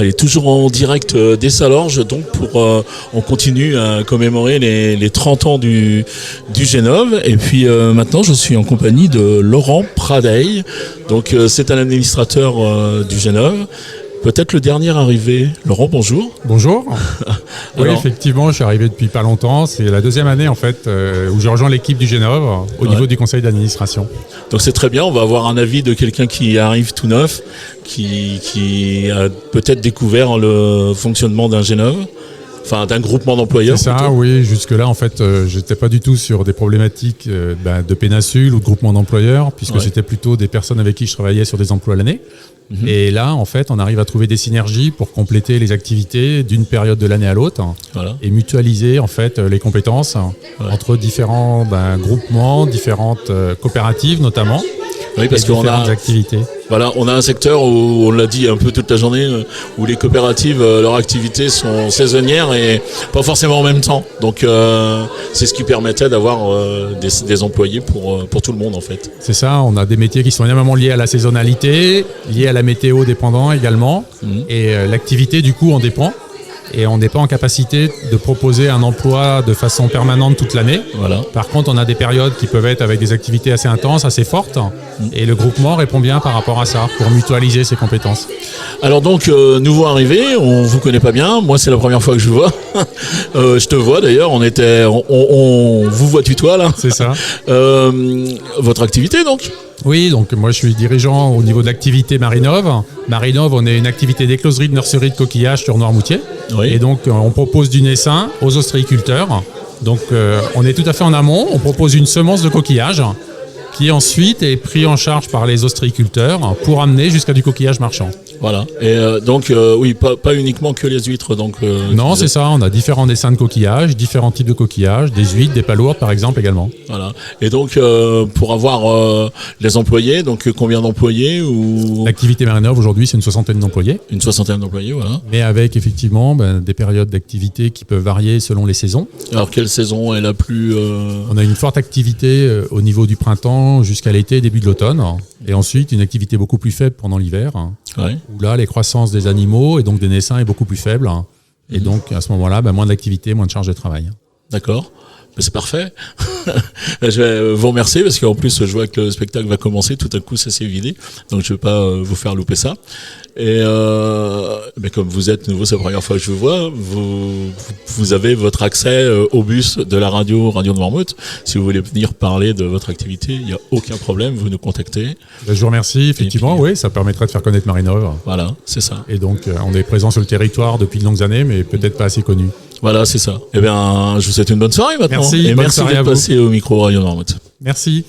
Allez, toujours en direct des Salorges, donc on continue à commémorer les 30 ans du Génov. Et puis maintenant, je suis en compagnie de Laurent Pradeil. Donc c'est un administrateur du Génov. Peut-être le dernier arrivé. Laurent, bonjour. Bonjour. Oui, effectivement, je suis arrivé depuis pas longtemps. C'est la deuxième année en fait où je rejoins l'équipe du Génov au niveau du conseil d'administration. Donc c'est très bien. On va avoir un avis de quelqu'un qui arrive tout neuf, qui a peut-être découvert le fonctionnement d'un Génov. Enfin, d'un groupement d'employeurs. C'est ça, plutôt. oui. Jusque-là, en fait, j'étais pas du tout sur des problématiques de péninsule ou de groupement d'employeurs, puisque c'était plutôt des personnes avec qui je travaillais sur des emplois à l'année. Et là, en fait, on arrive à trouver des synergies pour compléter les activités d'une période de l'année à l'autre et mutualiser en fait les compétences entre différents groupements, différentes coopératives notamment. Oui, parce qu'on a activités. Voilà, on a un secteur où on l'a dit un peu toute la journée, où les coopératives, leurs activités sont saisonnières et pas forcément en même temps. Donc c'est ce qui permettait d'avoir des employés pour tout le monde en fait. C'est ça, on a des métiers qui sont énormément liés à la saisonnalité, liés à la météo dépendant également, et l'activité du coup en dépend. Et on n'est pas en capacité de proposer un emploi de façon permanente toute l'année. Voilà. Par contre, on a des périodes qui peuvent être avec des activités assez intenses, assez fortes. Et le groupement répond bien par rapport à ça, pour mutualiser ses compétences. Alors donc, nouveau arrivé, on vous connaît pas bien. Moi, c'est la première fois que je vous vois. Je te vois d'ailleurs, on vous voit tutoie là. C'est ça. Votre activité donc ? Oui, donc moi je suis dirigeant au niveau de l'activité Marinov. Marinov, on est une activité d'écloserie, de nurserie de coquillages sur Noirmoutier. Oui. Et donc on propose du naissin aux ostréiculteurs. Donc on est tout à fait en amont, on propose une semence de coquillage qui ensuite est pris en charge par les ostréiculteurs pour amener jusqu'à du coquillage marchand. Voilà. Et donc, oui, pas uniquement que les huîtres. Donc, non, c'est ça. On a différents dessins de coquillages, différents types de coquillages, des huîtres, des palourdes par exemple également. Voilà. Et donc, pour avoir les employés, donc combien d'employés ou... L'activité Marinov aujourd'hui, c'est une soixantaine d'employés. Une soixantaine d'employés, voilà. Mais avec effectivement des périodes d'activité qui peuvent varier selon les saisons. Alors, quelle saison est la plus... On a une forte activité au niveau du printemps jusqu'à l'été, début de l'automne. Et ensuite, une activité beaucoup plus faible pendant l'hiver. Ouais. Où là, les croissances des animaux et donc des naissins est beaucoup plus faible. Et donc, à ce moment-là, moins d'activité, moins de charge de travail. D'accord. C'est parfait. Je vais vous remercier parce qu'en plus, je vois que le spectacle va commencer. Tout à coup, ça s'est vidé. Donc, je ne vais pas vous faire louper ça. Et mais comme vous êtes nouveau, c'est la première fois que je vous vois, vous avez votre accès au bus de la radio de Noirmoutier. Si vous voulez venir parler de votre activité, il n'y a aucun problème, vous nous contactez. Je vous remercie, effectivement, puis, oui, ça permettrait de faire connaître Marinov. Voilà, c'est ça. Et donc, on est présent sur le territoire depuis de longues années, mais peut-être pas assez connu. Voilà, c'est ça. Eh bien, je vous souhaite une bonne soirée maintenant. Merci. Et merci d'être passé au micro Radio Noirmoutier. Merci.